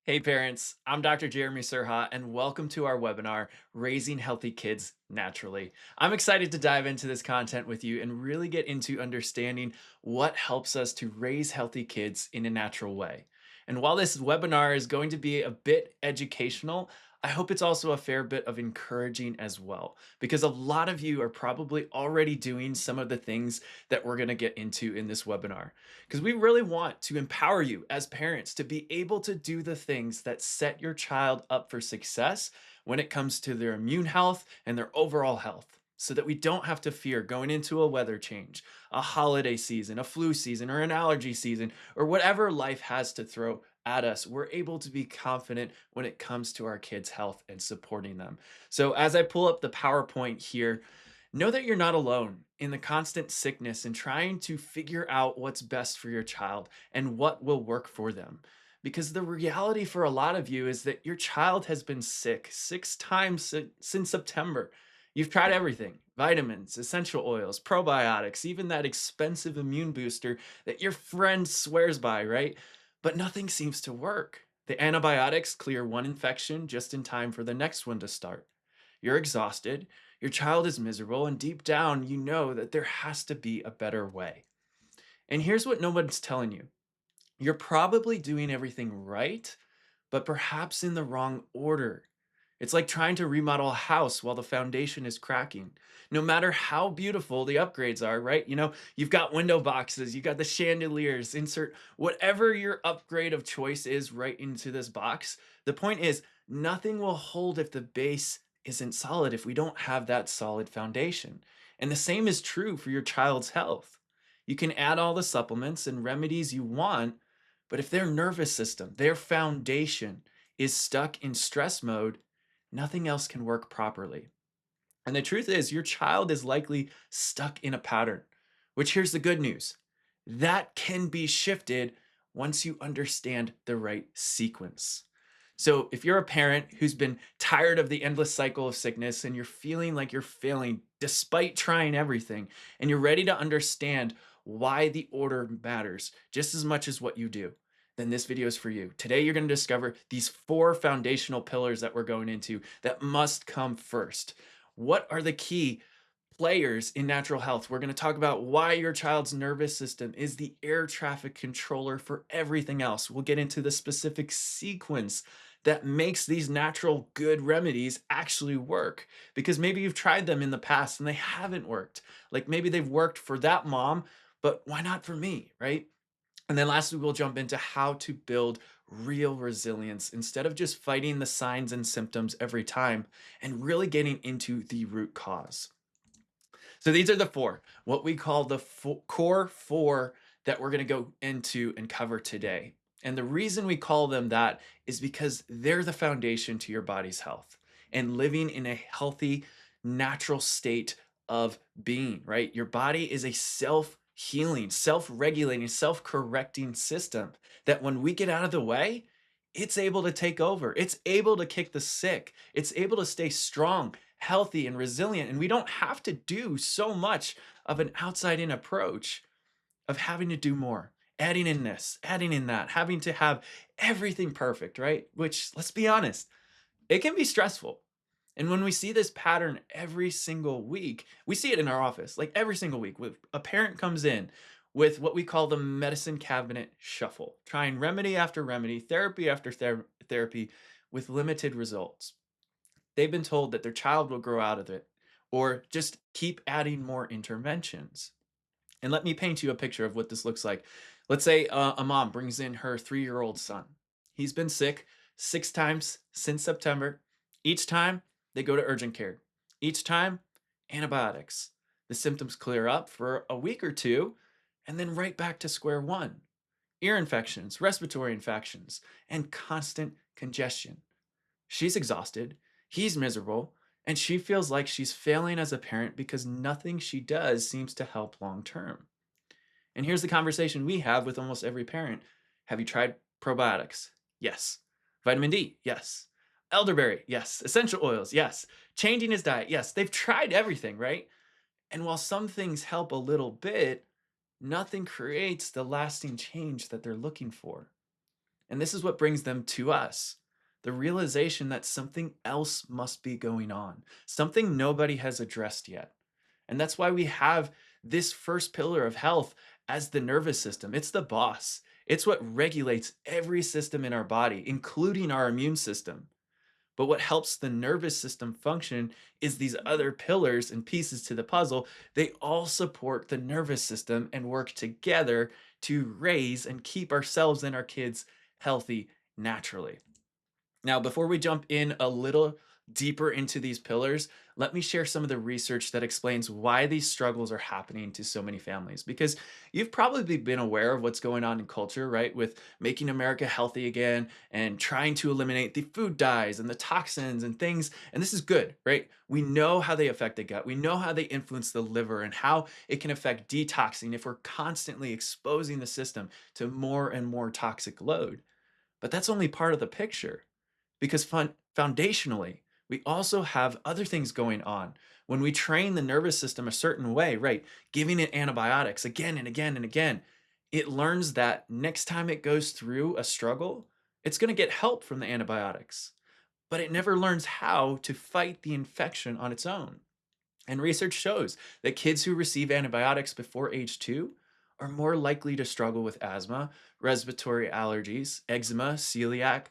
Hey parents, I'm Dr. Jeremy Surha, and welcome to our webinar, Raising Healthy Kids Naturally. I'm excited to dive into this content with you and really get into understanding what helps us to raise healthy kids in a natural way. And while this webinar is going to be a bit educational, I hope it's also a fair bit of encouraging as well, because a lot of you are probably already doing some of the things that we're going to get into in this webinar because we really want to empower you as parents to be able to do the things that set your child up for success when it comes to their immune health and their overall health. So that we don't have to fear going into a weather change, a holiday season, a flu season, or an allergy season, or whatever life has to throw at us. We're able to be confident when it comes to our kids' health and supporting them. So, as I pull up the PowerPoint here, know that you're not alone in the constant sickness and trying to figure out what's best for your child and what will work for them. Because the reality for a lot of you is that your child has been sick 6 times since September. You've tried everything: vitamins, essential oils, probiotics, even that expensive immune booster that your friend swears by, right? But nothing seems to work. The antibiotics clear one infection just in time for the next one to start. You're exhausted, your child is miserable, and deep down, you know that there has to be a better way. And here's what no one's telling you: you're probably doing everything right, but perhaps in the wrong order. It's like trying to remodel a house while the foundation is cracking. No matter how beautiful the upgrades are, right? You've got window boxes, you got the chandeliers, insert whatever your upgrade of choice is right into this box. The point is, nothing will hold if the base isn't solid, if we don't have that solid foundation. And the same is true for your child's health. You can add all the supplements and remedies you want, but if their nervous system, their foundation, is stuck in stress mode, nothing else can work properly. And the truth is, your child is likely stuck in a pattern, which, here's the good news: that can be shifted once you understand the right sequence. So, if you're a parent who's been tired of the endless cycle of sickness and you're feeling like you're failing despite trying everything, and you're ready to understand why the order matters just as much as what you do, then this video is for you. Today, you're going to discover these 4 foundational pillars that we're going into that must come first. What are the key players in natural health? We're going to talk about why your child's nervous system is the air traffic controller for everything else. We'll get into the specific sequence that makes these natural good remedies actually work, because maybe you've tried them in the past and they haven't worked. Like maybe they've worked for that mom, but why not for me, right? And then lastly, we'll jump into how to build real resilience instead of just fighting the signs and symptoms every time, and really getting into the root cause. So these are the 4, what we call the core 4 that we're going to go into and cover today. And the reason we call them that is because they're the foundation to your body's health and living in a healthy, natural state of being, right? Your body is a self healing, self regulating, self correcting system that when we get out of the way, it's able to take over. It's able to kick the sick. It's able to stay strong, healthy, and resilient. And we don't have to do so much of an outside in approach of having to do more, adding in this, adding in that, having to have everything perfect, right? Which, let's be honest, it can be stressful. And when we see this pattern every single week, we see it in our office, like every single week. With a parent comes in with what we call the medicine cabinet shuffle, trying remedy after remedy, therapy after therapy, with limited results. They've been told that their child will grow out of it, or just keep adding more interventions. And let me paint you a picture of what this looks like. Let's say a mom brings in her 3-year-old son. He's been sick 6 times since September. Each time, they go to urgent care. Each time, antibiotics. The symptoms clear up for a week or two, and then right back to square one: ear infections, respiratory infections, and constant congestion. She's exhausted, he's miserable, and she feels like she's failing as a parent because nothing she does seems to help long term. And here's the conversation we have with almost every parent: have you tried probiotics? Yes. Vitamin D? Yes. Elderberry? Yes. Essential oils? Yes. Changing his diet? Yes. They've tried everything, right? And while some things help a little bit, nothing creates the lasting change that they're looking for. And this is what brings them to us, the realization that something else must be going on, something nobody has addressed yet. And that's why we have this first pillar of health as the nervous system. It's the boss, it's what regulates every system in our body, including our immune system. But what helps the nervous system function is these other pillars and pieces to the puzzle. They all support the nervous system and work together to raise and keep ourselves and our kids healthy naturally. Now, before we jump in a little deeper into these pillars, let me share some of the research that explains why these struggles are happening to so many families. Because you've probably been aware of what's going on in culture, right? With making America healthy again and trying to eliminate the food dyes and the toxins and things. And this is good, right? We know how they affect the gut, we know how they influence the liver and how it can affect detoxing if we're constantly exposing the system to more and more toxic load. But that's only part of the picture because foundationally, we also have other things going on. When we train the nervous system a certain way, right, giving it antibiotics again and again and again, it learns that next time it goes through a struggle, it's going to get help from the antibiotics, but it never learns how to fight the infection on its own. And research shows that kids who receive antibiotics before age 2 are more likely to struggle with asthma, respiratory allergies, eczema, celiac,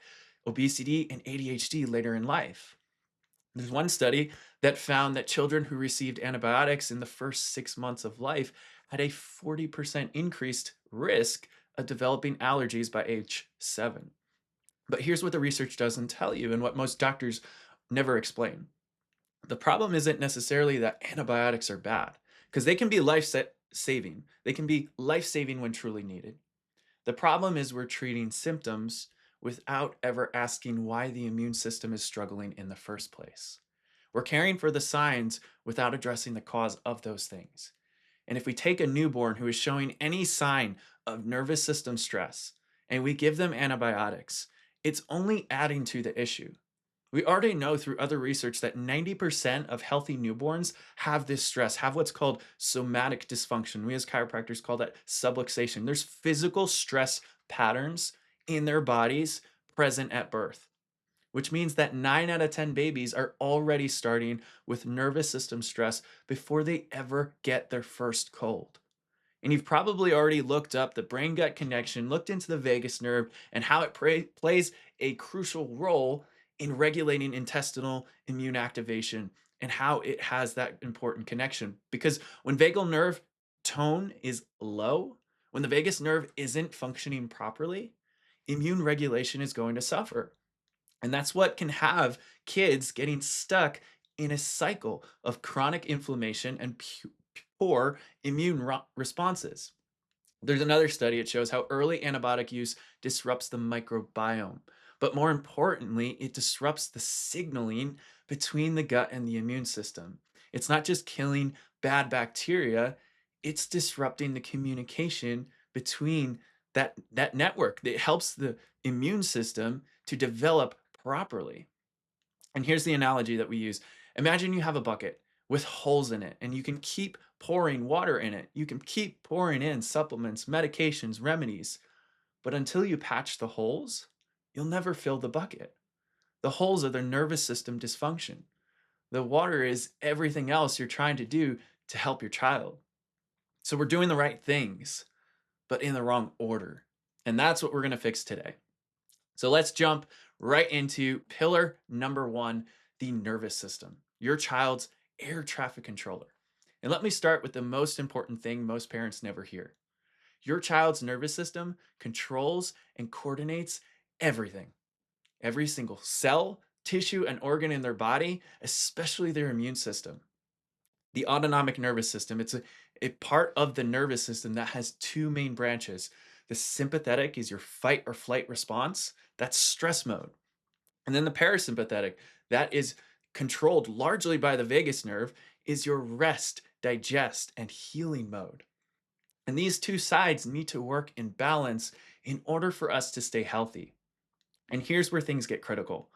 obesity, and ADHD later in life. There's one study that found that children who received antibiotics in the first 6 months of life had a 40% increased risk of developing allergies by age 7. But here's what the research doesn't tell you, and what most doctors never explain. The problem isn't necessarily that antibiotics are bad, because they can be saving. They can be life saving when truly needed. The problem is we're treating symptoms without ever asking why the immune system is struggling in the first place. We're caring for the signs without addressing the cause of those things. And if we take a newborn who is showing any sign of nervous system stress and we give them antibiotics, it's only adding to the issue. We already know through other research that 90% of healthy newborns have this stress, have what's called somatic dysfunction. We as chiropractors call that subluxation. There's physical stress patterns in their bodies present at birth, which means that 9 out of 10 babies are already starting with nervous system stress before they ever get their first cold. And you've probably already looked up the brain gut connection, looked into the vagus nerve, and how it plays a crucial role in regulating intestinal immune activation and how it has that important connection. Because when vagal nerve tone is low, when the vagus nerve isn't functioning properly, immune regulation is going to suffer. And that's what can have kids getting stuck in a cycle of chronic inflammation and poor immune responses. There's another study, it shows how early antibiotic use disrupts the microbiome. But more importantly, it disrupts the signaling between the gut and the immune system. It's not just killing bad bacteria, it's disrupting the communication between that network that helps the immune system to develop properly. And here's the analogy that we use. Imagine you have a bucket with holes in it, and you can keep pouring water in it. You can keep pouring in supplements, medications, remedies. But until you patch the holes, you'll never fill the bucket. The holes are the nervous system dysfunction. The water is everything else you're trying to do to help your child. So we're doing the right things, but in the wrong order. And that's what we're going to fix today. So let's jump right into pillar number 1, the nervous system, your child's air traffic controller. And let me start with the most important thing most parents never hear. Your child's nervous system controls and coordinates everything, every single cell, tissue, and organ in their body, especially their immune system. The autonomic nervous system, it's a part of the nervous system that has two main branches. The sympathetic is your fight or flight response, that's stress mode. And then the parasympathetic, that is controlled largely by the vagus nerve, is your rest, digest, and healing mode. And these two sides need to work in balance in order for us to stay healthy. And here's where things get critical.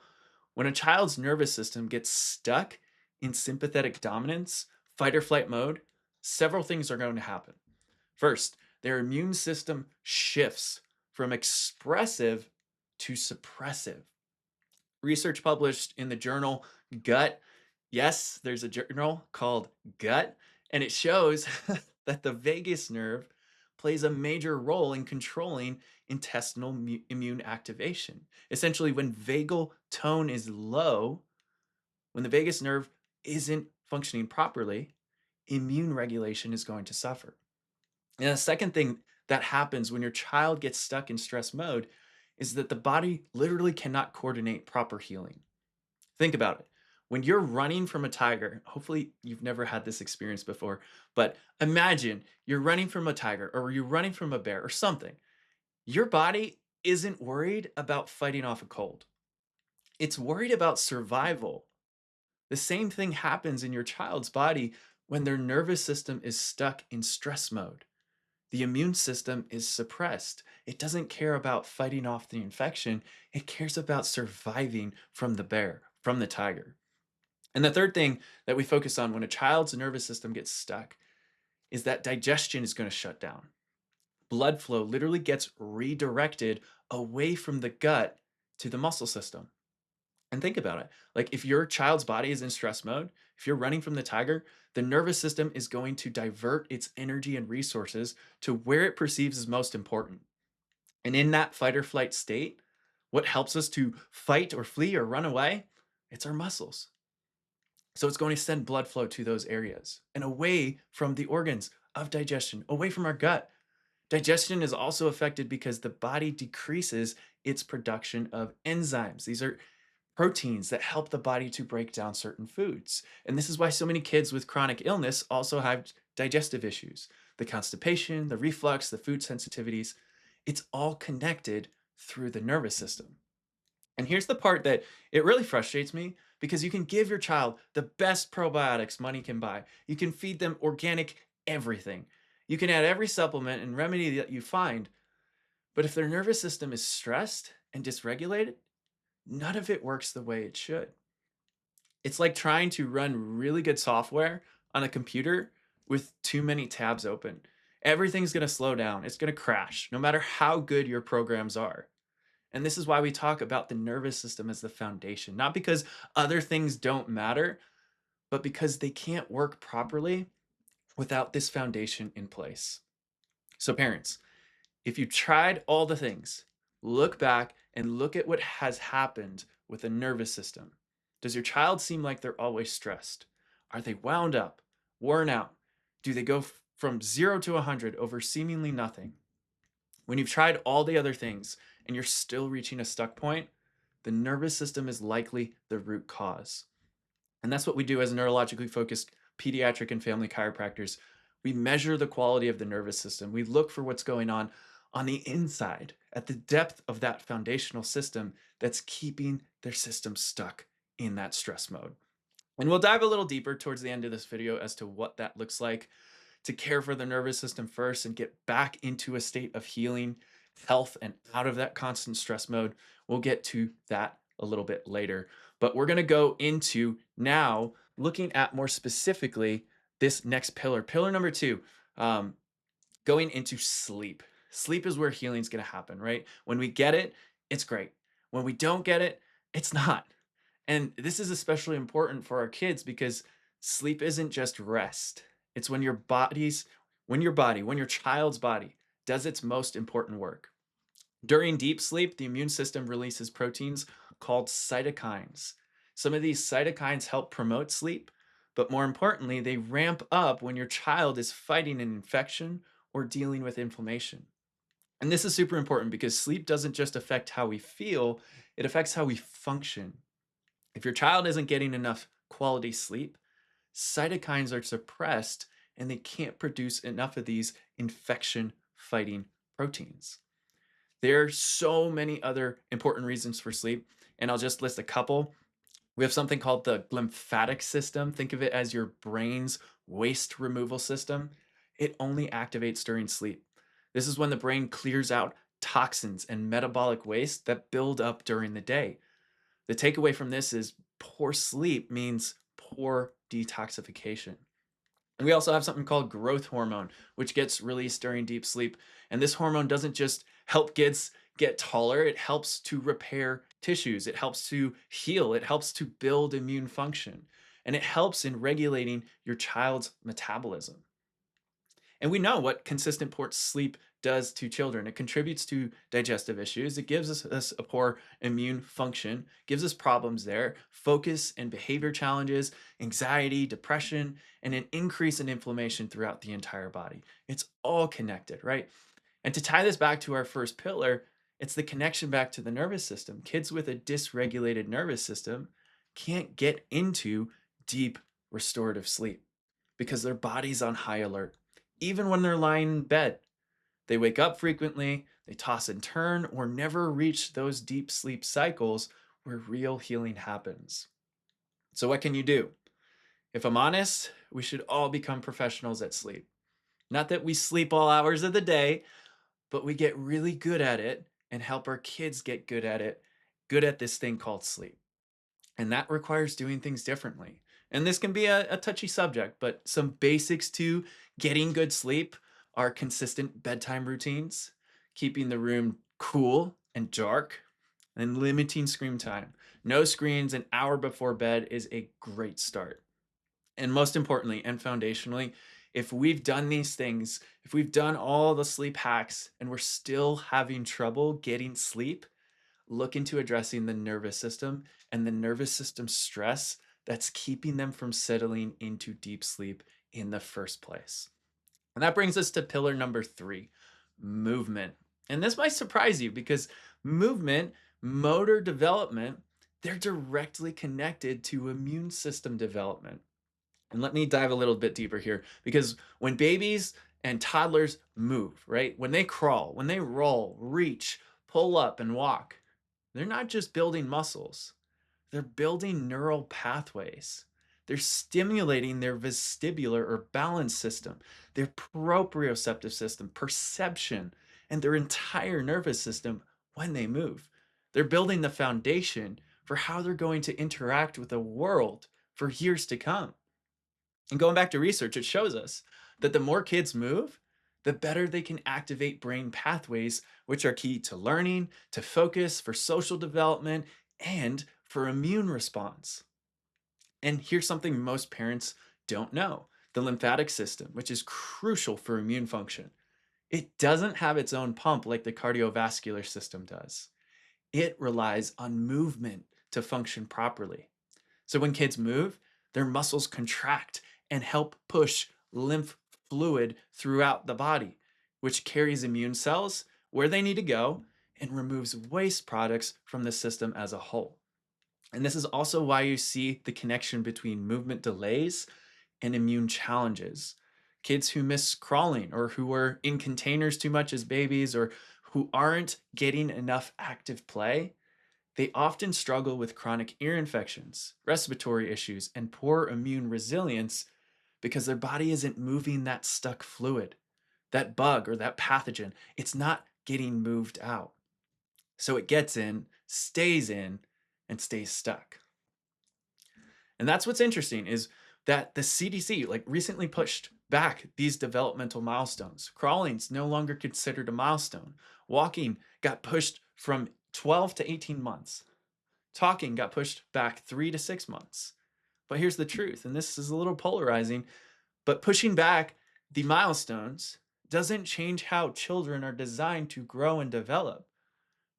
When a child's nervous system gets stuck in sympathetic dominance, fight or flight mode, several things are going to happen. First, their immune system shifts from expressive to suppressive. Research published in the journal Gut. Yes, there's a journal called Gut, and it shows that the vagus nerve plays a major role in controlling intestinal immune activation. Essentially, when vagal tone is low, when the vagus nerve isn't functioning properly, immune regulation is going to suffer. And the second thing that happens when your child gets stuck in stress mode is that the body literally cannot coordinate proper healing. Think about it. When you're running from a tiger, hopefully you've never had this experience before, but imagine you're running from a tiger or you're running from a bear or something. Your body isn't worried about fighting off a cold, it's worried about survival. The same thing happens in your child's body when their nervous system is stuck in stress mode. The immune system is suppressed. It doesn't care about fighting off the infection, it cares about surviving from the bear, from the tiger. And the third thing that we focus on when a child's nervous system gets stuck is that digestion is going to shut down. Blood flow literally gets redirected away from the gut to the muscle system. And think about it. Like if your child's body is in stress mode, if you're running from the tiger, the nervous system is going to divert its energy and resources to where it perceives as most important. And in that fight or flight state, what helps us to fight or flee or run away? It's our muscles. So it's going to send blood flow to those areas and away from the organs of digestion, away from our gut. Digestion is also affected because the body decreases its production of enzymes. These are proteins that help the body to break down certain foods. And this is why so many kids with chronic illness also have digestive issues. The constipation, the reflux, the food sensitivities, it's all connected through the nervous system. And here's the part that it really frustrates me because you can give your child the best probiotics money can buy. You can feed them organic everything. You can add every supplement and remedy that you find. But if their nervous system is stressed and dysregulated, none of it works the way it should. It's like trying to run really good software on a computer with too many tabs open. Everything's going to slow down. It's going to crash, no matter how good your programs are. And this is why we talk about the nervous system as the foundation, not because other things don't matter, but because they can't work properly without this foundation in place. So, parents, if you tried all the things, look back and look at what has happened with the nervous system. Does your child seem like they're always stressed? Are they wound up, worn out? Do they go from 0 to 100 over seemingly nothing? When you've tried all the other things and you're still reaching a stuck point, the nervous system is likely the root cause. And that's what we do as neurologically focused pediatric and family chiropractors. We measure the quality of the nervous system. We look for what's going on the inside, at the depth of that foundational system that's keeping their system stuck in that stress mode. And we'll dive a little deeper towards the end of this video as to what that looks like to care for the nervous system first and get back into a state of healing, health, and out of that constant stress mode. We'll get to that a little bit later. But we're going to go into now looking at more specifically this next pillar. Pillar number two, going into sleep. Sleep is where healing is going to happen, right? When we get it, it's great. When we don't get it, it's not. And this is especially important for our kids because sleep isn't just rest. It's when when your child's body does its most important work. During deep sleep, the immune system releases proteins called cytokines. Some of these cytokines help promote sleep, but more importantly, they ramp up when your child is fighting an infection or dealing with inflammation. And this is super important because sleep doesn't just affect how we feel, it affects how we function. If your child isn't getting enough quality sleep, cytokines are suppressed and they can't produce enough of these infection fighting proteins. There are so many other important reasons for sleep, and I'll just list a couple. We have something called the glymphatic system. Think of it as your brain's waste removal system. It only activates during sleep. This is when the brain clears out toxins and metabolic waste that build up during the day. The takeaway from this is poor sleep means poor detoxification. And we also have something called growth hormone, which gets released during deep sleep. And this hormone doesn't just help get taller, it helps to repair tissues, it helps to heal, it helps to build immune function, and it helps in regulating your child's metabolism. And we know what consistent poor sleep does to children. It contributes to digestive issues. It gives us a poor immune function, gives us problems there, focus and behavior challenges, anxiety, depression, and an increase in inflammation throughout the entire body. It's all connected, right? And to tie this back to our first pillar, it's the connection back to the nervous system. Kids with a dysregulated nervous system can't get into deep restorative sleep because their body's on high alert. Even when they're lying in bed, they wake up frequently, they toss and turn, or never reach those deep sleep cycles where real healing happens. So, what can you do? If I'm honest, we should all become professionals at sleep. Not that we sleep all hours of the day, but we get really good at it and help our kids get good at it, good at this thing called sleep. And that requires doing things differently. And this can be a touchy subject, but some basics to getting good sleep are consistent bedtime routines, keeping the room cool and dark, and limiting screen time. No screens an hour before bed is a great start. And most importantly and foundationally, if we've done these things, if we've done all the sleep hacks and we're still having trouble getting sleep, look into addressing the nervous system and the nervous system stress that's keeping them from settling into deep sleep in the first place. And that brings us to pillar number 3, movement. And this might surprise you because movement, motor development, they're directly connected to immune system development. And let me dive a little bit deeper here because when babies and toddlers move, right? When they crawl, when they roll, reach, pull up, and walk, they're not just building muscles, they're building neural pathways. They're stimulating their vestibular or balance system, their proprioceptive system, perception, and their entire nervous system when they move. They're building the foundation for how they're going to interact with the world for years to come. And going back to research, it shows us that the more kids move, the better they can activate brain pathways, which are key to learning, to focus, for social development, and for immune response. And here's something most parents don't know: the lymphatic system, which is crucial for immune function. It doesn't have its own pump like the cardiovascular system does. It relies on movement to function properly. So when kids move, their muscles contract and help push lymph fluid throughout the body, which carries immune cells where they need to go and removes waste products from the system as a whole. And this is also why you see the connection between movement delays and immune challenges. Kids who miss crawling or who are in containers too much as babies or who aren't getting enough active play, they often struggle with chronic ear infections, respiratory issues, and poor immune resilience because their body isn't moving that stuck fluid, that bug or that pathogen. It's not getting moved out. So it gets in, and stays stuck. And that's what's interesting is that the CDC like recently pushed back these developmental milestones. Crawling's no longer considered a milestone. Walking got pushed from 12 to 18 months. Talking got pushed back 3 to 6 months. But here's the truth, and this is a little polarizing, but pushing back the milestones doesn't change how children are designed to grow and develop.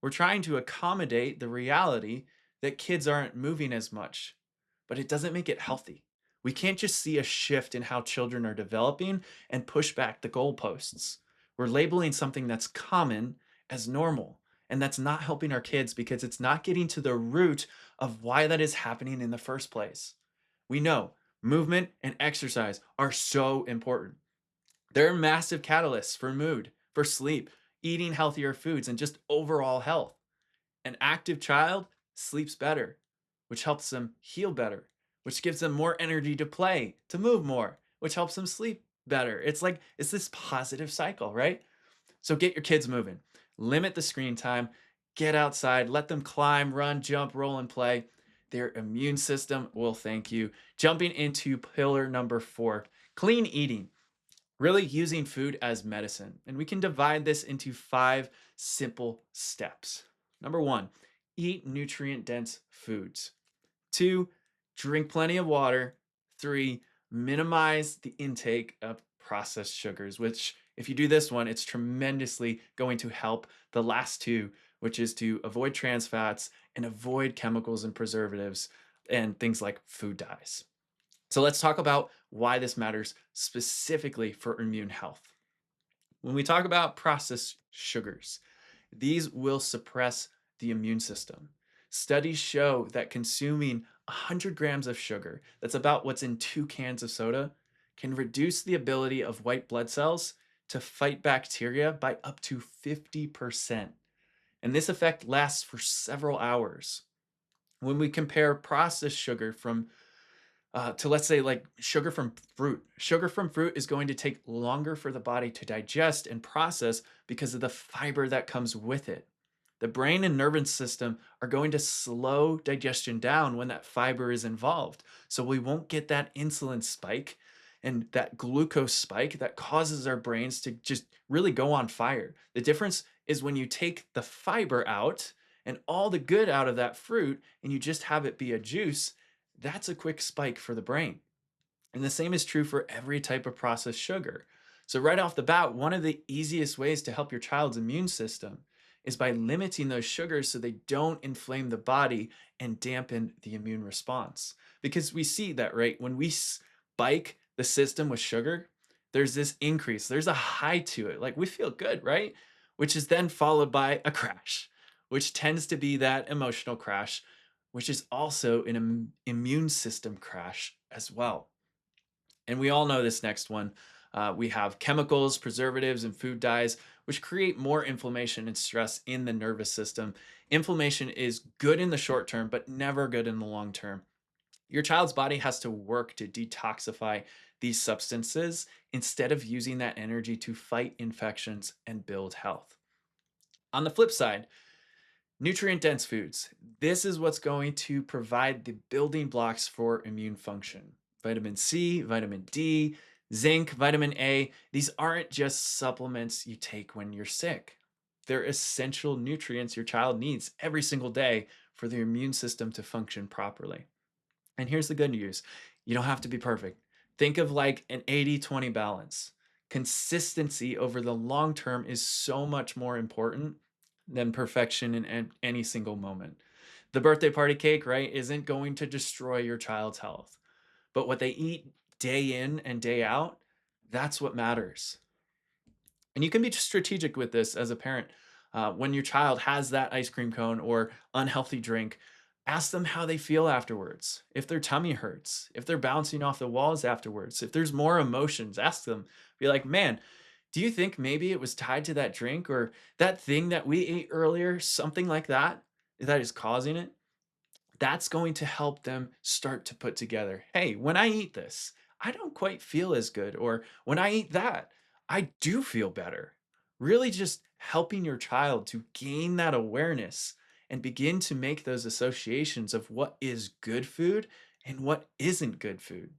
We're trying to accommodate the reality that kids aren't moving as much, but it doesn't make it healthy. We can't just see a shift in how children are developing and push back the goalposts. We're labeling something that's common as normal, and that's not helping our kids because it's not getting to the root of why that is happening in the first place. We know movement and exercise are so important. They're massive catalysts for mood, for sleep, eating healthier foods, and just overall health. An active child sleeps better, which helps them heal better, which gives them more energy to play, to move more, which helps them sleep better. It's this positive cycle, right? So get your kids moving. Limit the screen time. Get outside. Let them climb, run, jump, roll, and play. Their immune system will thank you. Jumping into pillar number 4, clean eating. Really using food as medicine. And we can divide this into 5 simple steps. Number one, eat nutrient dense foods. Two, drink plenty of water. Three, minimize the intake of processed sugars, which, if you do this one, it's tremendously going to help the last two, which is to avoid trans fats and avoid chemicals and preservatives and things like food dyes. So, let's talk about why this matters specifically for immune health. When we talk about processed sugars, these will suppress the immune system. Studies show that consuming 100 grams of sugar, that's about what's in 2 cans of soda, can reduce the ability of white blood cells to fight bacteria by up to 50%. And this effect lasts for several hours. When we compare processed sugar to, let's say, like sugar from fruit is going to take longer for the body to digest and process because of the fiber that comes with it. The brain and nervous system are going to slow digestion down when that fiber is involved. So we won't get that insulin spike and that glucose spike that causes our brains to just really go on fire. The difference is when you take the fiber out and all the good out of that fruit and you just have it be a juice, that's a quick spike for the brain. And the same is true for every type of processed sugar. So, right off the bat, one of the easiest ways to help your child's immune system is by limiting those sugars so they don't inflame the body and dampen the immune response. Because we see that, right? When we spike the system with sugar, there's this increase, there's a high to it. Like we feel good, right? Which is then followed by a crash, which tends to be that emotional crash, which is also an immune system crash as well. And we all know this next one. We have chemicals, preservatives, and food dyes, which create more inflammation and stress in the nervous system. Inflammation is good in the short term, but never good in the long term. Your child's body has to work to detoxify these substances instead of using that energy to fight infections and build health. On the flip side, nutrient dense foods. This is what's going to provide the building blocks for immune function. Vitamin C, vitamin D, zinc, vitamin A. These aren't just supplements you take when you're sick. They're essential nutrients your child needs every single day for their immune system to function properly. And here's the good news, you don't have to be perfect. Think of like an 80-20 balance. Consistency over the long term is so much more important than perfection in any single moment. The birthday party cake, right, isn't going to destroy your child's health. But what they eat day in and day out, that's what matters. And you can be strategic with this as a parent. When your child has that ice cream cone or unhealthy drink, ask them how they feel afterwards. If their tummy hurts, if they're bouncing off the walls afterwards, if there's more emotions, ask them. Be like, man, do you think maybe it was tied to that drink or that thing that we ate earlier? Something like that that is causing it? That's going to help them start to put together, hey, when I eat this, I don't quite feel as good. Or when I eat that, I do feel better. Really just helping your child to gain that awareness and begin to make those associations of what is good food and what isn't good food.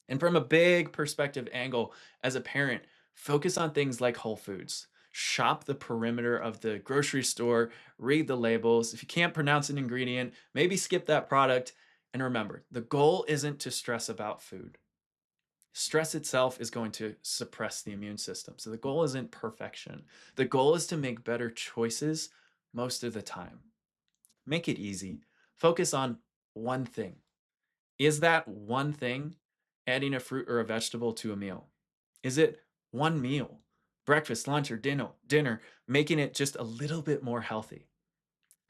And from a big perspective angle, as a parent, focus on things like whole foods. Shop the perimeter of the grocery store, read the labels. If you can't pronounce an ingredient, maybe skip that product. And remember, the goal isn't to stress about food. Stress itself is going to suppress the immune system. So the goal isn't perfection. The goal is to make better choices most of the time. Make it easy. Focus on one thing. Is that one thing adding a fruit or a vegetable to a meal? Is it one meal, breakfast, lunch, or dinner, making it just a little bit more healthy?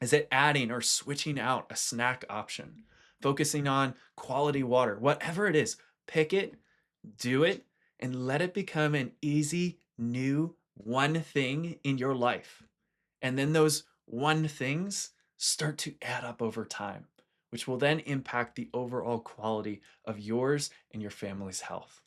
Is it adding or switching out a snack option? Focusing on quality water, whatever it is, pick it, do it, and let it become an easy, new one thing in your life. And then those one things start to add up over time, which will then impact the overall quality of yours and your family's health.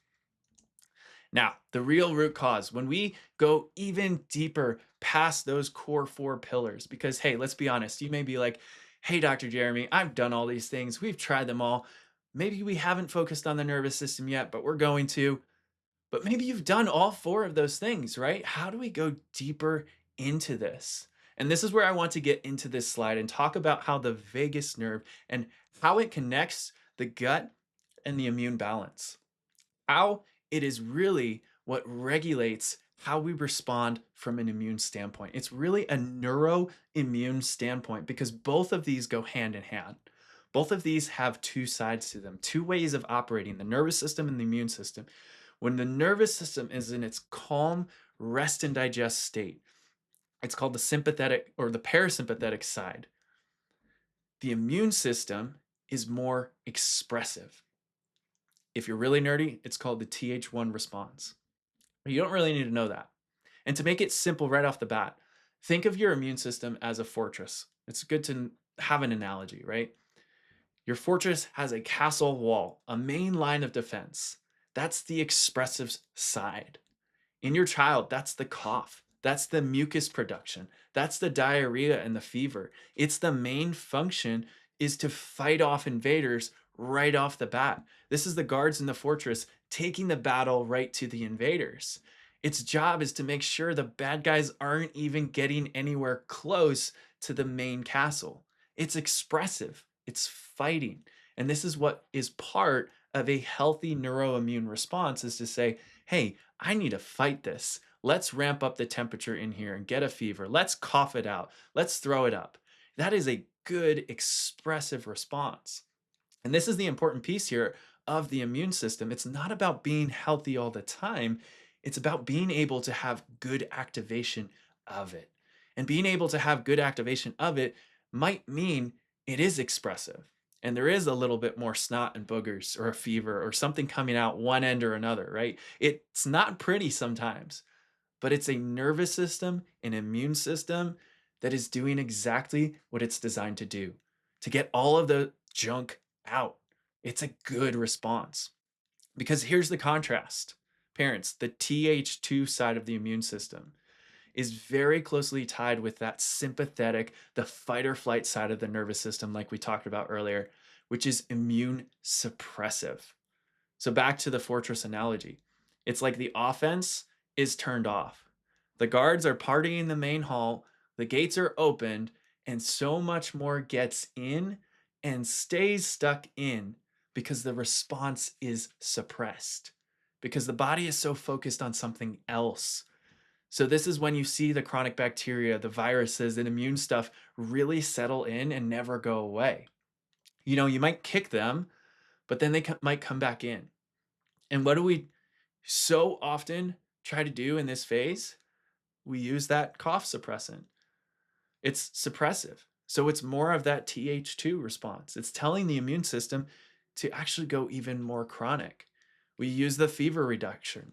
Now, the real root cause, when we go even deeper past those core four pillars, because hey, let's be honest, you may be like, hey, Dr. Jeremy, I've done all these things, we've tried them all. Maybe we haven't focused on the nervous system yet, but we're going to. But maybe you've done all four of those things, right? How do we go deeper into this. And this is where I want to get into this slide and talk about how the vagus nerve and how it connects the gut and the immune balance. How it is really what regulates how we respond from an immune standpoint. It's really a neuroimmune standpoint because both of these go hand in hand. Both of these have two sides to them, two ways of operating the nervous system and the immune system. When the nervous system is in its calm, rest and digest state, it's called the sympathetic or the parasympathetic side. The immune system is more expressive. If you're really nerdy, it's called the Th1 response. You don't really need to know that. And to make it simple right off the bat, think of your immune system as a fortress. It's good to have an analogy, right? Your fortress has a castle wall, a main line of defense. That's the expressive side. In your child, that's the cough. That's the mucus production. That's the diarrhea and the fever. It's the main function is to fight off invaders right off the bat. This is the guards in the fortress taking the battle right to the invaders. Its job is to make sure the bad guys aren't even getting anywhere close to the main castle. It's expressive, it's fighting. And this is what is part of a healthy neuroimmune response is to say, hey, I need to fight this. Let's ramp up the temperature in here and get a fever. Let's cough it out. Let's throw it up. That is a good expressive response. And this is the important piece here of the immune system. It's not about being healthy all the time, it's about being able to have good activation of it. And being able to have good activation of it might mean it is expressive. And there is a little bit more snot and boogers or a fever or something coming out one end or another, right? It's not pretty sometimes, but it's a nervous system, an immune system that is doing exactly what it's designed to do to get all of the junk out. It's a good response. Because here's the contrast parents, the Th2 side of the immune system is very closely tied with that sympathetic, the fight or flight side of the nervous system, like we talked about earlier, which is immune suppressive. So back to the fortress analogy. It's like the offense is turned off. The guards are partying the main hall, the gates are opened, and so much more gets in and stays stuck in because the response is suppressed. Because the body is so focused on something else. So, this is when you see the chronic bacteria, the viruses, and immune stuff really settle in and never go away. You might kick them, but then they might come back in. And what do we so often try to do in this phase? We use that cough suppressant. It's suppressive. So it's more of that Th2 response. It's telling the immune system to actually go even more chronic. We use the fever reduction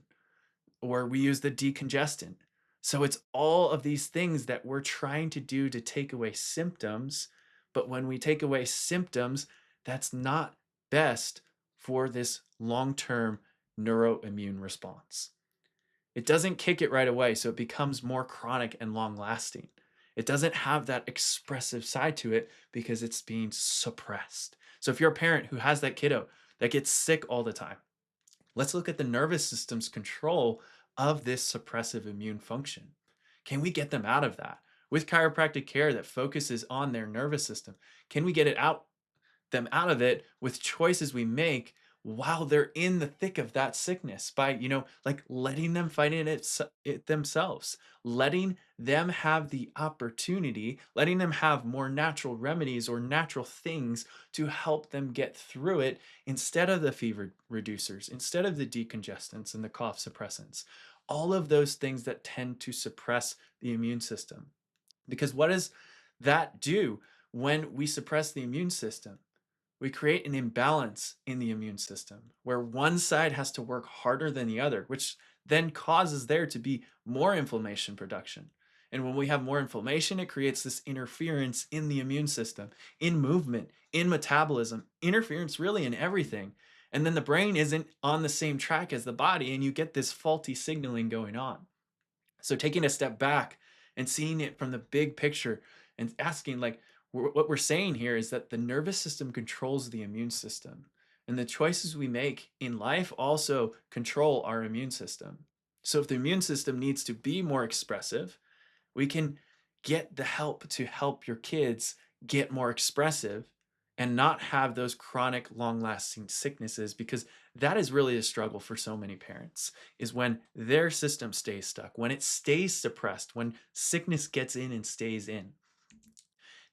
or we use the decongestant. So it's all of these things that we're trying to do to take away symptoms. But when we take away symptoms, that's not best for this long term neuroimmune response. It doesn't kick it right away, so it becomes more chronic and long lasting. It doesn't have that expressive side to it because it's being suppressed. So if you're a parent who has that kiddo that gets sick all the time, let's look at the nervous system's control of this suppressive immune function. Can we get them out of that? With chiropractic care that focuses on their nervous system, can we get them out of it with choices we make while they're in the thick of that sickness by like letting them fight it themselves, letting them have the opportunity, letting them have more natural remedies or natural things to help them get through it instead of the fever reducers, instead of the decongestants and the cough suppressants, all of those things that tend to suppress the immune system. Because what does that do when we suppress the immune system? We create an imbalance in the immune system where one side has to work harder than the other, which then causes there to be more inflammation production. And when we have more inflammation, it creates this interference in the immune system, in movement, in metabolism, interference really in everything. And then the brain isn't on the same track as the body, and you get this faulty signaling going on. So taking a step back and seeing it from the big picture and asking like what we're saying here is that the nervous system controls the immune system, and the choices we make in life also control our immune system. So if the immune system needs to be more expressive, We can get the help to help your kids get more expressive and not have those chronic long lasting sicknesses, because that is really a struggle for so many parents, is when their system stays stuck, when it stays suppressed, when sickness gets in and stays in.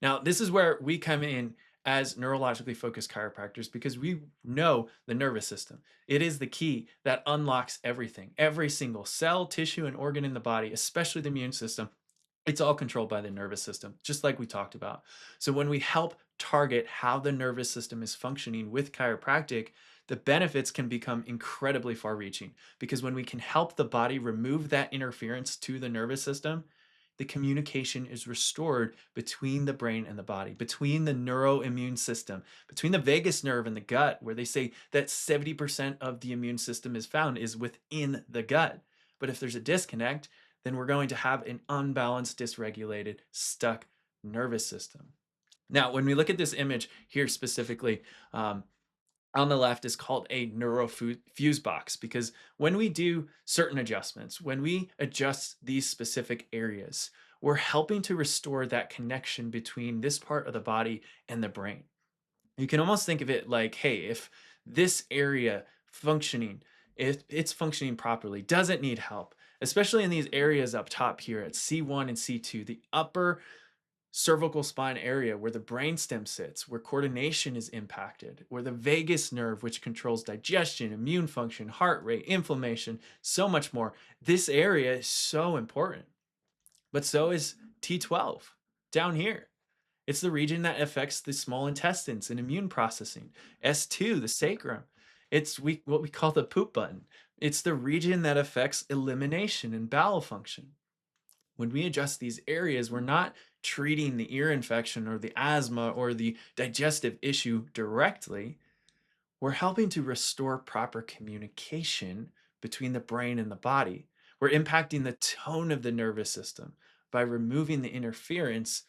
Now, this is where we come in as neurologically focused chiropractors, because we know the nervous system. It is the key that unlocks everything. Every single cell, tissue, and organ in the body, especially the immune system, it's all controlled by the nervous system, just like we talked about. So when we help target how the nervous system is functioning with chiropractic, the benefits can become incredibly far reaching, because when we can help the body remove that interference to the nervous system, the communication is restored between the brain and the body, between the neuroimmune system, between the vagus nerve and the gut, where they say that 70% of the immune system is found is within the gut. But if there's a disconnect, then we're going to have an unbalanced, dysregulated, stuck nervous system. Now, when we look at this image here specifically, on the left is called a neurofuse box, because when we do certain adjustments, when we adjust these specific areas, we're helping to restore that connection between this part of the body and the brain. You can almost think of it like, hey, if this area functioning, if it's functioning properly, doesn't need help, especially in these areas up top here at C1 and C2, the upper cervical spine area where the brainstem sits, where coordination is impacted, where the vagus nerve, which controls digestion, immune function, heart rate, inflammation, so much more. This area is so important, but so is T12 down here. It's the region that affects the small intestines and immune processing. S2, the sacrum. What we call the poop button. It's the region that affects elimination and bowel function. When we adjust these areas, we're not treating the ear infection or the asthma or the digestive issue directly. We're helping to restore proper communication between the brain and the body. We're impacting the tone of the nervous system by removing the interference,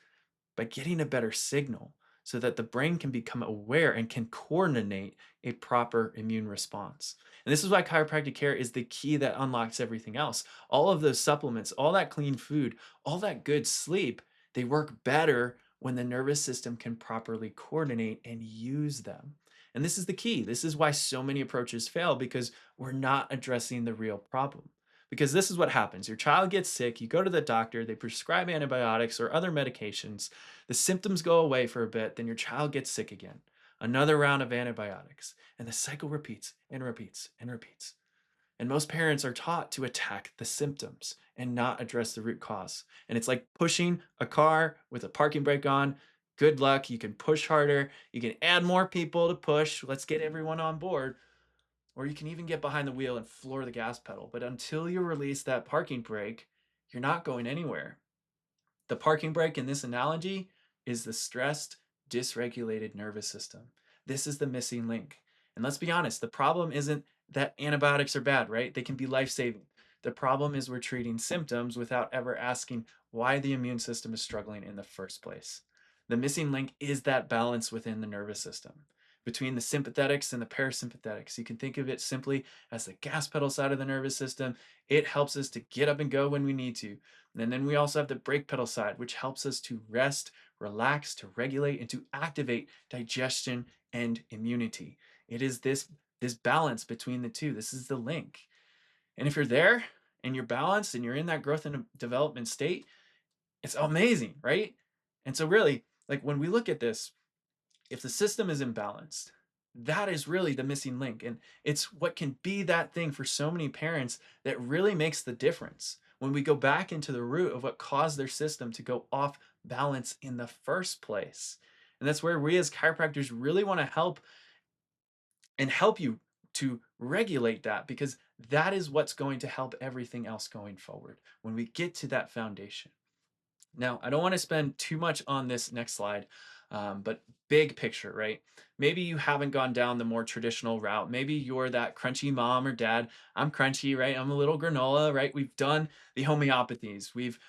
by getting a better signal so that the brain can become aware and can coordinate a proper immune response. And this is why chiropractic care is the key that unlocks everything else. All of those supplements, all that clean food, all that good sleep, they work better when the nervous system can properly coordinate and use them. And this is the key. This is why so many approaches fail, because we're not addressing the real problem. Because this is what happens: your child gets sick, you go to the doctor, they prescribe antibiotics or other medications, the symptoms go away for a bit, then your child gets sick again. Another round of antibiotics, and the cycle repeats and repeats and repeats. And most parents are taught to attack the symptoms and not address the root cause. And it's like pushing a car with a parking brake on. Good luck. You can push harder. You can add more people to push. Let's get everyone on board. Or you can even get behind the wheel and floor the gas pedal. But until you release that parking brake, you're not going anywhere. The parking brake in this analogy is the stressed, dysregulated nervous system. This is the missing link. And let's be honest, the problem isn't that antibiotics are bad, right? They can be life saving. The problem is we're treating symptoms without ever asking why the immune system is struggling in the first place. The missing link is that balance within the nervous system between the sympathetics and the parasympathetics. You can think of it simply as the gas pedal side of the nervous system. It helps us to get up and go when we need to. And then we also have the brake pedal side, which helps us to rest, relax, to regulate, and to activate digestion and immunity. It is this balance between the two. This is the link. And if you're there and you're balanced and you're in that growth and development state, it's amazing, right? And so really, like when we look at this, if the system is imbalanced, that is really the missing link. And it's what can be that thing for so many parents that really makes the difference when we go back into the root of what caused their system to go off balance in the first place. And that's where we as chiropractors really want to help and help you to regulate that, because that is what's going to help everything else going forward when we get to that foundation. Now, I don't want to spend too much on this next slide, but big picture, right? Maybe you haven't gone down the more traditional route. Maybe you're that crunchy mom or dad. I'm crunchy, right? I'm a little granola, right? We've done the homeopathies. We've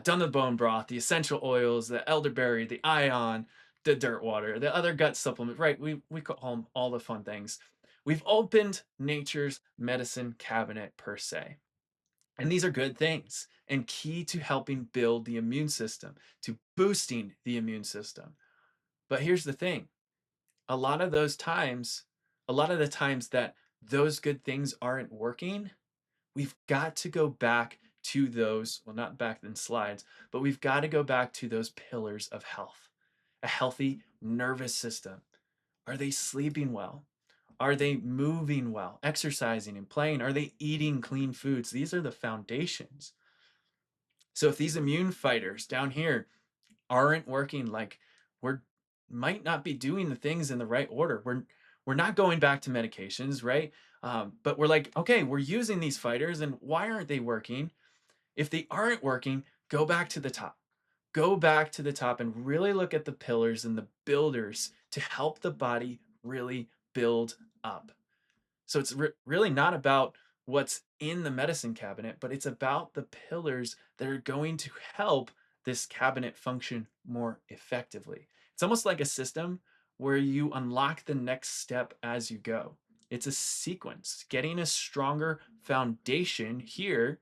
done the bone broth, the essential oils, the elderberry, the ion, the dirt water, the other gut supplement, right? We call them all the fun things. We've opened nature's medicine cabinet per se. And these are good things and key to helping build the immune system, to boosting the immune system. But here's the thing, a lot of those times, a lot of the times that those good things aren't working, we've got to go back to those, well, not back in slides, but we've got to go back to those pillars of health. A healthy nervous system. Are they sleeping well? Are they moving well, exercising and playing? Are they eating clean foods? These are the foundations. So if these immune fighters down here aren't working, like we're might not be doing the things in the right order. We're not going back to medications, right? But we're like, okay, we're using these fighters, and why aren't they working? If they aren't working, go back to the top. Go back to the top and really look at the pillars and the builders to help the body really build up. So it's really not about what's in the medicine cabinet, but it's about the pillars that are going to help this cabinet function more effectively. It's almost like a system where you unlock the next step as you go. It's a sequence, getting a stronger foundation here,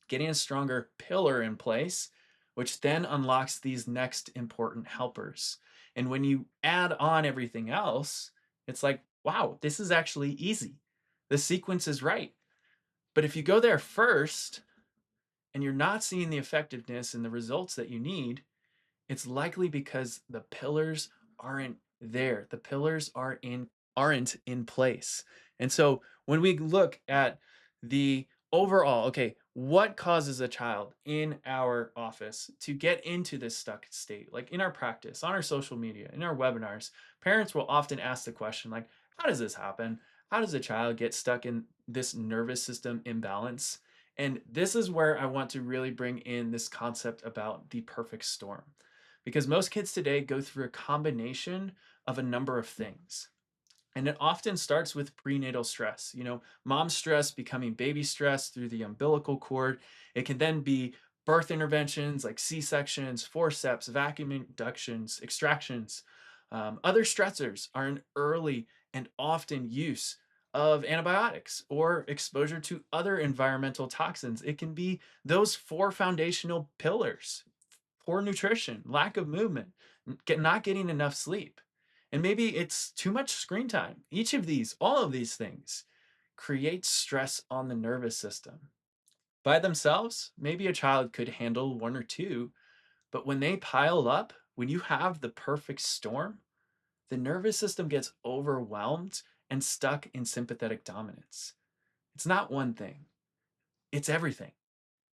getting a stronger pillar in place, which then unlocks these next important helpers. And when you add on everything else, it's like, wow, this is actually easy. The sequence is right. But if you go there first and you're not seeing the effectiveness and the results that you need, it's likely because the pillars aren't there. The pillars aren't in place. And so when we look at the overall, okay, what causes a child in our office to get into this stuck state? Like in our practice, on our social media, in our webinars, parents will often ask the question like, how does this happen? How does a child get stuck in this nervous system imbalance? And this is where I want to really bring in this concept about the perfect storm, because most kids today go through a combination of a number of things. And it often starts with prenatal stress. Mom stress becoming baby stress through the umbilical cord. It can then be birth interventions like C-sections, forceps, vacuum inductions, extractions. Other stressors are an early and often use of antibiotics or exposure to other environmental toxins. It can be those four foundational pillars: poor nutrition, lack of movement, not getting enough sleep. And maybe it's too much screen time. Each of these, all of these things create stress on the nervous system. By themselves, maybe a child could handle one or two, but when they pile up, when you have the perfect storm, the nervous system gets overwhelmed and stuck in sympathetic dominance. It's not one thing, it's everything.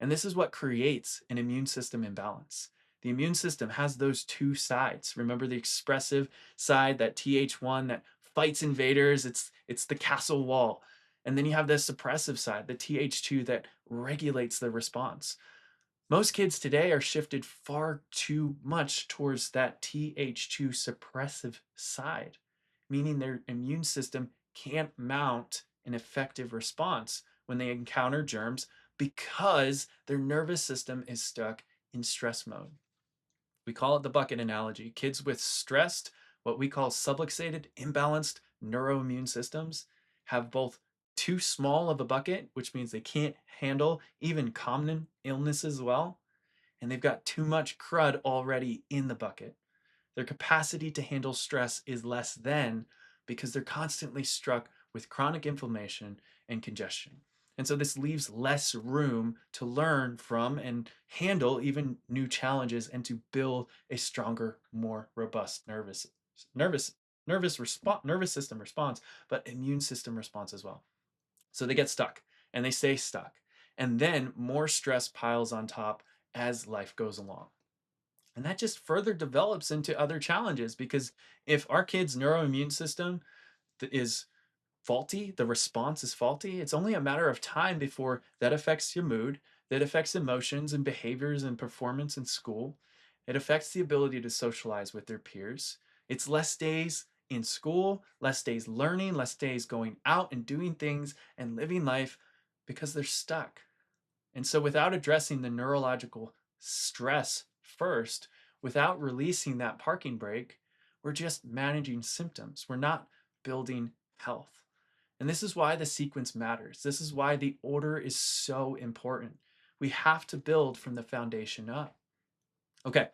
And this is what creates an immune system imbalance. The immune system has those two sides. Remember the expressive side, that Th1 that fights invaders, it's the castle wall. And then you have the suppressive side, the Th2 that regulates the response. Most kids today are shifted far too much towards that Th2 suppressive side, meaning their immune system can't mount an effective response when they encounter germs because their nervous system is stuck in stress mode. We call it the bucket analogy. Kids with stressed, what we call subluxated, imbalanced neuroimmune systems have both too small of a bucket, which means they can't handle even common illnesses well, and they've got too much crud already in the bucket. Their capacity to handle stress is less than, because they're constantly struck with chronic inflammation and congestion. And so this leaves less room to learn from and handle even new challenges and to build a stronger, more robust nervous nervous system response, but immune system response as well. So they get stuck and they stay stuck. And then more stress piles on top as life goes along. And that just further develops into other challenges, because if our kid's neuroimmune system is faulty, the response is faulty, it's only a matter of time before that affects your mood, that affects emotions and behaviors and performance in school. It affects the ability to socialize with their peers. It's less days in school, less days learning, less days going out and doing things and living life because they're stuck. And so, without addressing the neurological stress first, without releasing that parking brake, we're just managing symptoms. We're not building health. And this is why the sequence matters. This is why the order is so important. We have to build from the foundation up. Okay,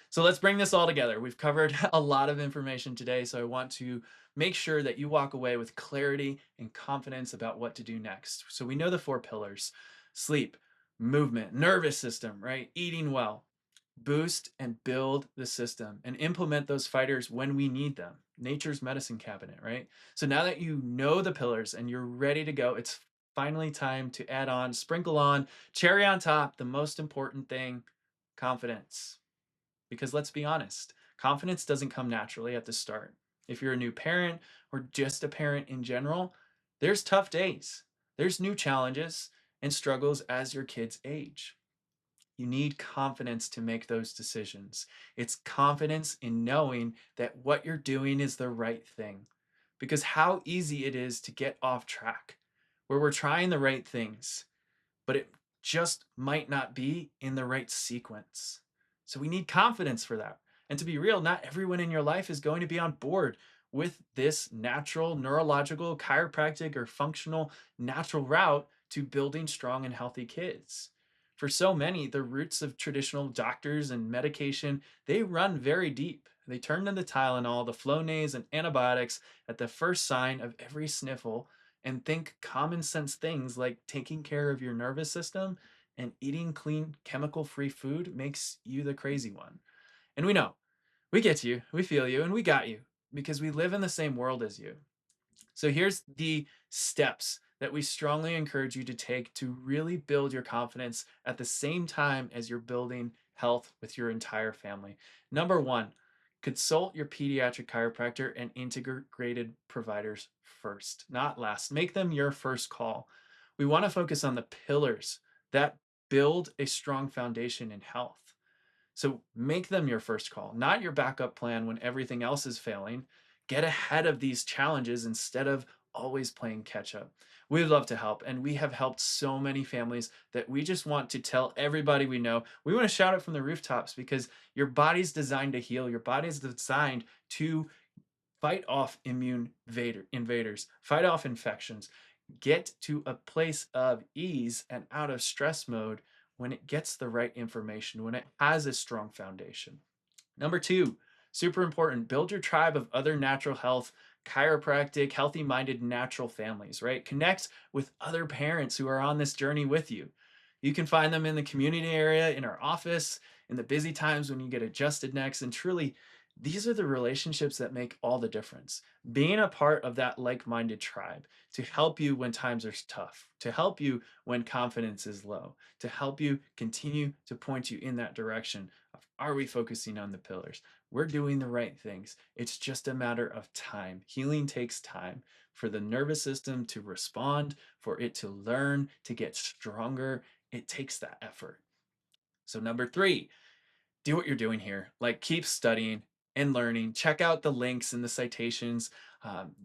so let's bring this all together. We've covered a lot of information today, so I want to make sure that you walk away with clarity and confidence about what to do next. So we know the four pillars: sleep, movement, nervous system, right? Eating well. Boost and build the system and implement those fighters when we need them. Nature's medicine cabinet, right? So now that you know the pillars and you're ready to go, it's finally time to add on, sprinkle on, cherry on top, the most important thing: confidence. Because let's be honest, confidence doesn't come naturally at the start. If you're a new parent or just a parent in general, there's tough days, there's new challenges and struggles as your kids age. You need confidence to make those decisions. It's confidence in knowing that what you're doing is the right thing. Because how easy it is to get off track, where we're trying the right things, but it just might not be in the right sequence. So we need confidence for that. And to be real, not everyone in your life is going to be on board with this natural, neurological, chiropractic, or functional natural route to building strong and healthy kids. For so many, the roots of traditional doctors and medication, they run very deep. They turn to the Tylenol, the Flonase, and antibiotics at the first sign of every sniffle and think common sense things like taking care of your nervous system and eating clean, chemical free food makes you the crazy one. And we know, we get you, we feel you, and we got you because we live in the same world as you. So here's the steps that we strongly encourage you to take to really build your confidence at the same time as you're building health with your entire family. Number one, consult your pediatric chiropractor and integrated providers first, not last. Make them your first call. We want to focus on the pillars that build a strong foundation in health. So make them your first call, not your backup plan when everything else is failing. Get ahead of these challenges instead of always playing catch up. We'd love to help, and we have helped so many families that we just want to tell everybody we know. We want to shout it from the rooftops because your body's designed to heal. Your body's designed to fight off invaders, fight off infections, get to a place of ease and out of stress mode when it gets the right information, when it has a strong foundation. Number two, super important, build your tribe of other natural health, chiropractic, healthy minded natural families, right? Connect with other parents who are on this journey with you. You can find them in the community area, in our office, in the busy times when you get adjusted next. And truly, these are the relationships that make all the difference. Being a part of that like minded tribe to help you when times are tough, to help you when confidence is low, to help you continue to point you in that direction of, are we focusing on the pillars? We're doing the right things. It's just a matter of time. Healing takes time for the nervous system to respond, for it to learn, to get stronger. It takes that effort. So, number three, do what you're doing here. Like, keep studying and learning. Check out the links and the citations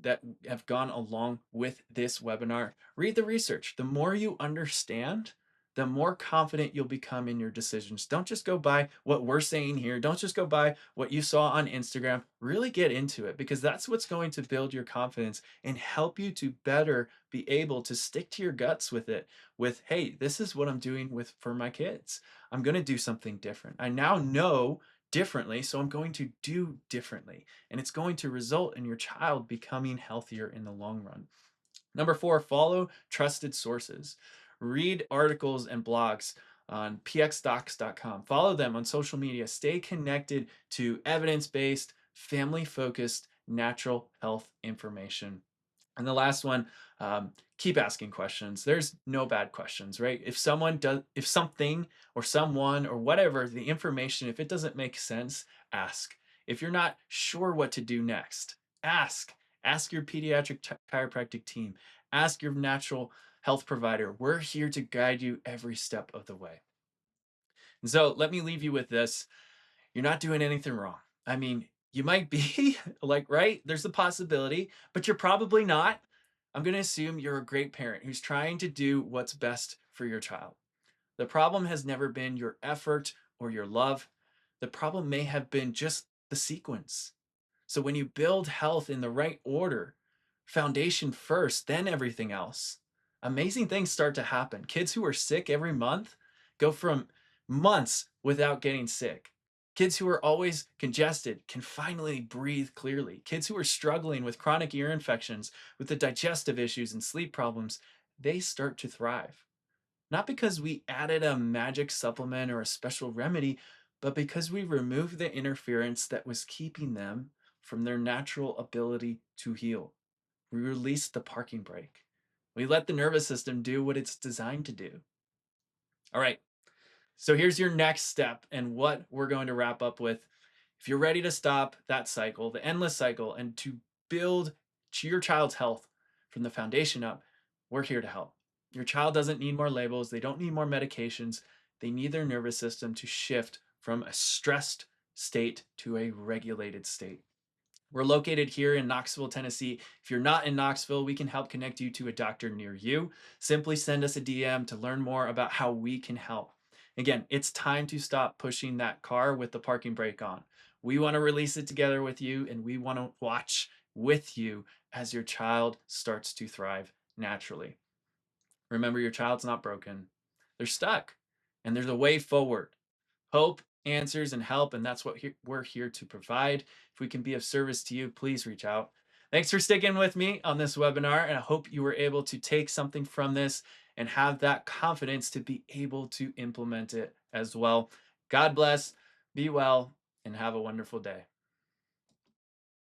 that have gone along with this webinar. Read the research. The more you understand, the more confident you'll become in your decisions. Don't just go by what we're saying here. Don't just go by what you saw on Instagram. Really get into it because that's what's going to build your confidence and help you to better be able to stick to your guts with it. With, hey, this is what I'm doing with for my kids. I'm going to do something different. I now know differently, so I'm going to do differently. And it's going to result in your child becoming healthier in the long run. Number four, follow trusted sources. Read articles and blogs on pxdocs.com. Follow them on social media. Stay connected to evidence based, family focused, natural health information. And the last one, keep asking questions. There's no bad questions, right? If something or someone or whatever, the information, if it doesn't make sense, ask. If you're not sure what to do next, ask. Ask your pediatric chiropractic team. Ask your natural health provider. We're here to guide you every step of the way. And so let me leave you with this. You're not doing anything wrong. I mean, you might be like, right? There's a possibility, but you're probably not. I'm going to assume you're a great parent who's trying to do what's best for your child. The problem has never been your effort or your love. The problem may have been just the sequence. So when you build health in the right order, Foundation first, then everything else. Amazing things start to happen. Kids who are sick every month go from months without getting sick. Kids who are always congested can finally breathe clearly. Kids who are struggling with chronic ear infections, with the digestive issues and sleep problems, they start to thrive. Not because we added a magic supplement or a special remedy, but because we removed the interference that was keeping them from their natural ability to heal. We release the parking brake. We let the nervous system do what it's designed to do. All right. So here's your next step and what we're going to wrap up with. If you're ready to stop that cycle, the endless cycle, and to build to your child's health from the foundation up, we're here to help. Your child doesn't need more labels, they don't need more medications. They need their nervous system to shift from a stressed state to a regulated state. We're located here in Knoxville, Tennessee. If you're not in Knoxville, we can help connect you to a doctor near you. Simply send us a DM to learn more about how we can help. Again, it's time to stop pushing that car with the parking brake on. We want to release it together with you, and we want to watch with you as your child starts to thrive naturally. Remember, your child's not broken, they're stuck, and there's a way forward. Hope, answers, and help, and that's what we're here to provide. If we can be of service to you, please reach out. Thanks for sticking with me on this webinar, and I hope you were able to take something from this and have that confidence to be able to implement it as well. God bless, be well, and have a wonderful day.